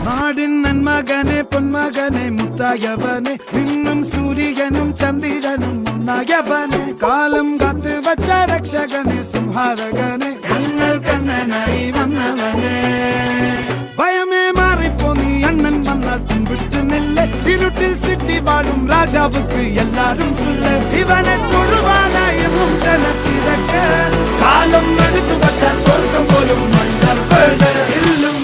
നാടിൻ നന്മകനെ പൊന്മകനെ മുത്തായവനെ നിന്നും സൂര്യനും ചന്ദ്രനും ഒന്നായവനെ കാലം കാത്ത് വച്ച രക്ഷകനെ സംഹാരകനെ ഞങ്ങൾ കണ്ണനായി വന്നവനെ ഭയമേ മാറിപ്പോ നീ അണ്ണൻ വന്നാൽ തുമ്പിട്ട് നെല്ല് ഇരുട്ടിൽ സിറ്റി വാഴും രാജാവുക്ക് എല്ലാരും സുല്ല് ഇവനെ തൊഴുവാനായും ജനത്തിരക്ക് കാലം എടുത്തു വച്ചാൽ സ്വർഗം പോലും മണ്ണൽ ഇല്ലും